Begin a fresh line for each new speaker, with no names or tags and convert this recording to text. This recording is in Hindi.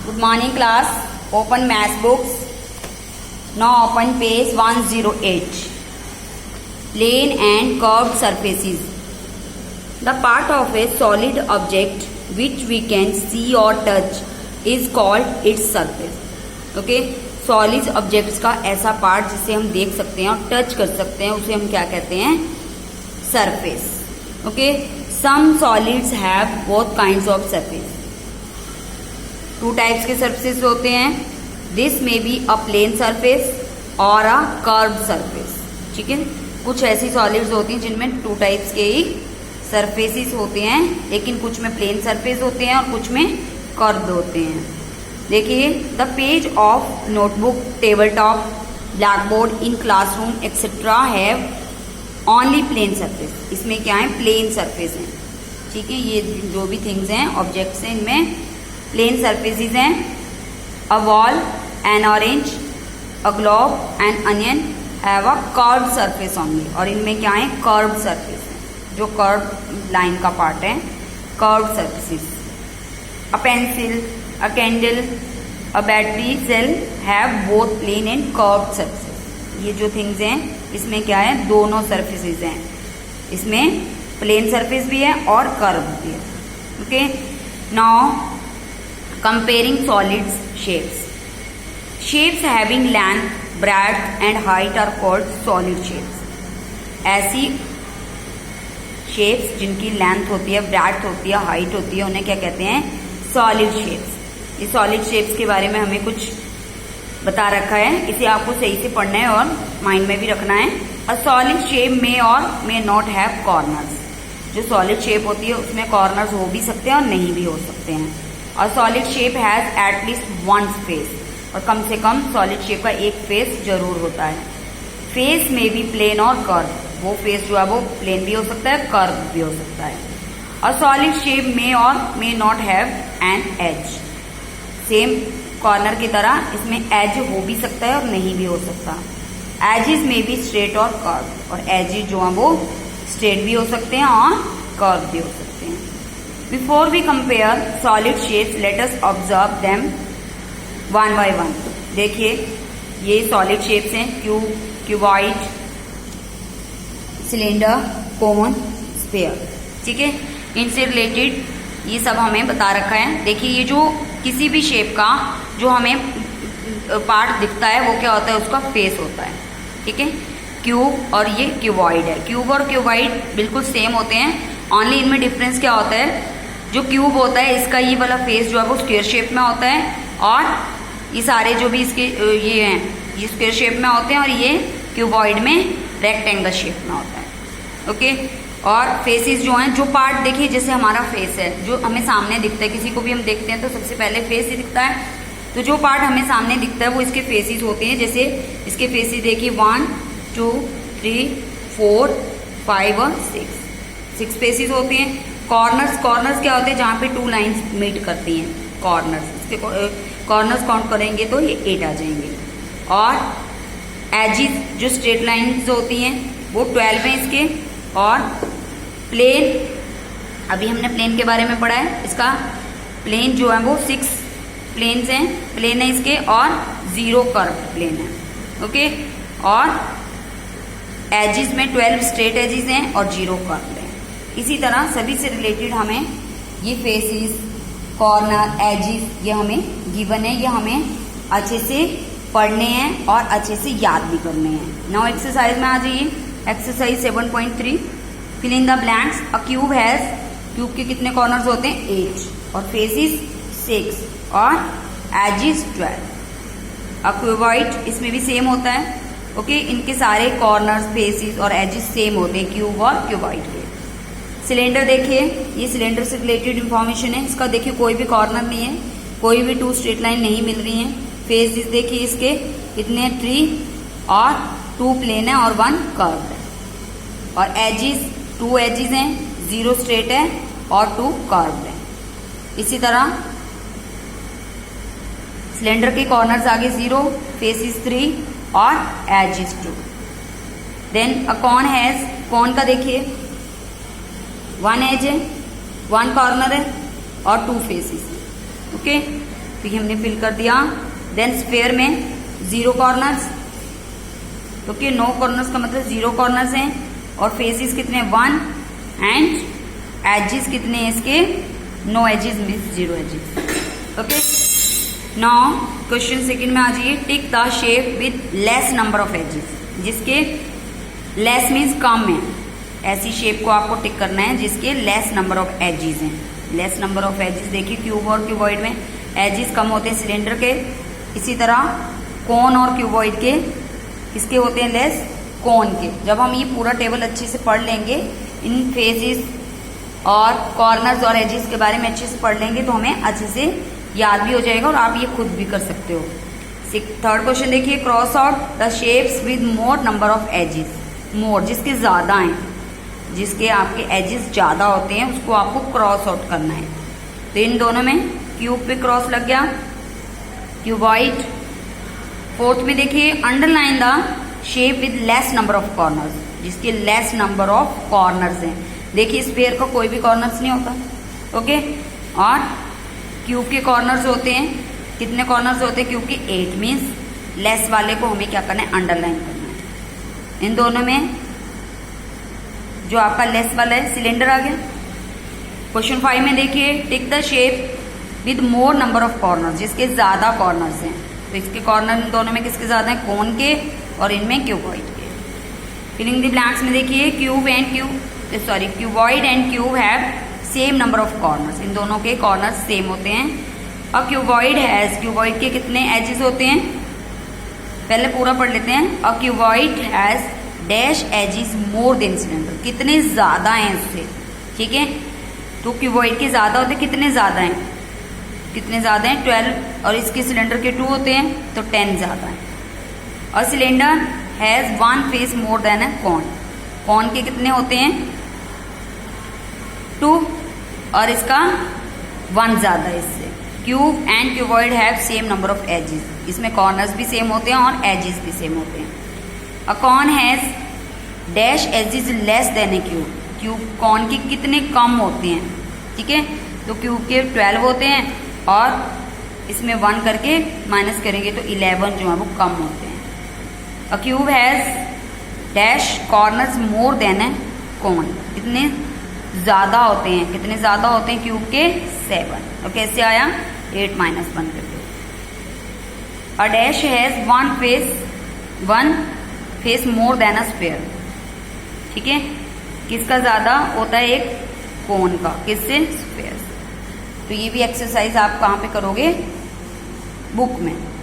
Good morning class. Open math books. Now open page 108. Plane and curved surfaces. The part of a solid object which we can see or touch is called its surface. Okay? Solid objects का ऐसा पार्ट जिसे हम देख सकते हैं और टच कर सकते हैं उसे हम क्या कहते हैं? Surface. Okay. Some solids have both kinds of surface. Two types के सरफेस होते हैं. This may be a plane surface और अ कर्व्ड सरफेस. ठीक है. कुछ ऐसी सॉलिड्स होती हैं जिनमें टू टाइप्स के ही सरफेसेस होते हैं, लेकिन कुछ में प्लेन सरफेस होते हैं और कुछ में कर्व्ड होते हैं. देखिए, the page of notebook, table top, blackboard, in classroom etcetera have only plane surface. इसमें क्या है? प्लेन सरफेस है. ठीक है. ये जो भी थिंग्स हैं, ऑब्जेक्ट्स हैं, इनमें प्लेन सरफेसेस हैं. A wall, N orange, a globe, N onion have a curved surface only. और इनमें क्या है? कर्व्ड सरफेस है, जो कर्व्ड लाइन का पार्ट है. Curved surfaces. A pencil, a candle, a battery cell have both plane and curved surfaces. ये जो थिंग्स हैं इसमें क्या है? दोनों सरफेसेस हैं. इसमें प्लेन सरफेस भी है और कर्व भी है. Okay. Now comparing solids shapes. Shapes having length, breadth and height are called solid shapes. ऐसी शेप्स जिनकी लेंथ होती है, ब्रेड्थ होती है, हाइट होती है, उन्हें क्या कहते हैं? Solid shapes. इस सॉलिड शेप्स के बारे में हमें कुछ बता रखा है, इसे आपको सही से पढ़ना है और माइंड में भी रखना है. अ सॉलिड शेप में और मे नॉट हैव कॉर्नर्स. जो सॉलिड शेप होती है उसमें कॉर्नर्स हो भी सकते हैं और नहीं भी हो सकते हैं. और solid shape has at least one face. और कम से कम सॉलिड शेप का एक फेस जरूर होता है. फेस में भी प्लेन और कर्व. वो फेस जो है वो प्लेन भी हो सकता है, कर्व भी हो सकता है. अ सॉलिड शेप में और may not have an edge. Same corner की तरह इसमें एज हो भी सकता है और नहीं भी हो सकता. एजेस में भी स्ट्रेट और कर्व. और एजेस जो है वो स्ट्रेट भी हो सकते हैं और कर्व भी हो सकते हैं. Before we compare solid shapes, let us observe them one by one. देखिए, ये सॉलिड शेप्स हैं. Cube, cuboid, cylinder, cone, sphere. ठीक है. इनसे रिलेटेड ये सब हमें बता रखा है. देखिए, ये जो किसी भी शेप का जो हमें पार्ट दिखता है वो क्या होता है? उसका फेस होता है. ठीक है. क्यूब और ये क्यूबॉइड है. क्यूब और क्यूबॉइड बिल्कुल सेम होते हैं. ओनली इनमें डिफरेंस क्या होता है? जो क्यूब होता है इसका ये वाला फेस जो है वो स्क्वायर शेप में होता है, और ये सारे जो भी इसके ये हैं ये स्क्वायर शेप में होते हैं, और ये क्यूबॉइड में रेक्टेंगल शेप में होता है. ओके. और फेसेस जो हैं, जो पार्ट देखिए जैसे हमारा फेस है जो हमें सामने दिखता है, किसी को भी हम देखते हैं तो सबसे पहले फेस ही दिखता है. तो जो पार्ट हमें सामने दिखता है वो इसके फेसेस होते हैं. जैसे इसके फेसेस देखिए 1, 2, 3, 4, 5 और 6 फेसेस होते हैं. कॉर्नर्स क्या होते हैं? जहाँ पे टू लाइंस मीट करती हैं, कॉर्नर्स. इसके कॉर्नर्स काउंट करेंगे तो ये 8 आ जाएंगे. और एजिस जो स्ट्रेट लाइंस होती हैं वो 12 हैं इसके. और प्लेन, अभी हमने प्लेन के बारे में पढ़ा है. इसका प्लेन जो है वो 6 प्लेन्स हैं, प्लेन है इसके, और 0 कर्व प्लेन है. ओके. और एजिस में 12 स्ट्रेट एजिस हैं और 0 कर्व हैं. इसी तरह सभी से रिलेटेड हमें ये फेसेस, कॉर्नर, एजिस ये हमें गिवन है. ये हमें अच्छे से पढ़ने हैं और अच्छे से याद भी करने हैं. नाउ एक्सरसाइज में आ जाइए. Exercise 7.3. Fill in the blanks. A cube has, cube के कितने कॉर्नर्स होते हैं? 8 और फेसेस 6 और एजिस 12. अ क्यूबॉइड, इसमें भी सेम होता है. ओके. इनके सारे कॉर्नर्स, फेसेस और एजिस सेम होते हैं क्यूब और क्यूबॉइड के. सिलेंडर देखिए, ये सिलेंडर से रिलेटेड इंफॉर्मेशन है. इसका देखिए कोई भी कॉर्नर नहीं है, कोई भी 2 स्ट्रेट लाइन नहीं मिल रही है. फेसेस देखिए इसके कितने? 3 और 2 प्लेन है और 1 कर्व है. और एजिस 2 एजिस हैं, 0 स्ट्रेट है और 2 कर्व है. इसी तरह सिलेंडर के कॉर्नर्स आगे 0, फेसेस 3 और edges 2. Then a cone has, cone का देखिए 1 एज है, 1 कॉर्नर है और 2 फेसेस. ओके. तो ये हमने फिल कर दिया। देन स्फेयर में 0 कॉर्नर्स, तो कि 9 कॉर्नर्स का मतलब 0 कॉर्नर्स हैं, और फेसेस कितने 1 एंड एजेस कितने हैं इसके, no edges means 0 edges. Okay, now question second में आ जाइए। Tick the shape with less number of edges, जिसके लेस मीन्स कम है, ऐसी शेप को आपको टिक करना है जिसके लेस नंबर ऑफ एजेस हैं। लेस नंबर ऑफ एजेस देखिए, क्यूब और क्यूबॉइड में एजेस कम होते हैं सिलेंडर के, इसी तरह कोन और क्यूबॉइड के किसके होते हैं लेस, कोन के। जब हम ये पूरा टेबल अच्छे से पढ़ लेंगे, इन फेसेस और कॉर्नर्स और एजेस के बारे में अच्छे से पढ़ लेंगे तो हमें अच्छे से याद भी हो जाएगा और आप ये खुद भी कर सकते हो। थर्ड क्वेश्चन देखिए, cross out the shapes with more number of edges. More जिसके ज्यादा हैं, जिसके आपके एजेस ज्यादा होते हैं उसको आपको क्रॉस आउट करना है। तो इन दोनों में क्यूब पे क्रॉस लग गया, क्यूबॉइड। फोर्थ में देखिए, underline the shape with less number of corners, जिसके लेस नंबर ऑफ कॉर्नर्स हैं। देखिए स्फीयर का कोई भी कॉर्नर्स नहीं होता, ओके, और क्यूब के कॉर्नर्स होते हैं, कितने कॉर्नर्स होते हैं क्यूब के 8, मीन्स लेस वाले को हमें क्या करना है, अंडरलाइन करना है। इन दोनों में जो आपका लेस वाला है सिलेंडर आ गया। क्वेश्चन 5 में देखिए, टिक the shape with more number of corners, जिसके ज्यादा कॉर्नर्स हैं। तो इसके कॉर्नर इन दोनों में किसके ज्यादा हैं, कोन के और इनमें क्यूबॉइड के। फिलिंग द ब्लैंक्स में देखिए, cuboid and cube have same number of corners, इन दोनों के कॉर्नर्स सेम होते हैं। और क्यूबॉइड के कितने एजेस होते हैं, पहले पूरा पढ़ लेते हैं। और cuboid has dash edges more than cylinder, कितने ज्यादा हैं इससे, ठीक है। तो क्यूबॉइड के ज्यादा होते हैं, कितने ज्यादा हैं, कितने ज्यादा हैं 12, और इसके सिलेंडर के 2 होते हैं तो 10 ज्यादा है। और cylinder has 1 face more than a cone, cone के कितने होते हैं 2, और इसका 1 ज्यादा है इससे। Cube and cuboid have same number of edges, इसमें कॉर्नर्स भी सेम होते हैं और एजेस भी सेम होते हैं। A cone has dash edges less than a cube, cube cone के कितने कम होते हैं, ठीक है। तो क्यूब के 12 होते हैं और इसमें 1 करके माइनस करेंगे तो 11 जो है वो कम होते हैं। A cube has dash corners more than a cone, कितने ज्यादा होते हैं, कितने ज्यादा होते हैं क्यूब के 7। तो कैसे आया 8 माइनस 1 करके। A dash has 1 face more then a sphere, ठीक है। किसका ज्यादा होता है, एक कोन का, किससे, स्फीयर से। तो ये भी एक्सरसाइज आप कहाँ पे करोगे, बुक में।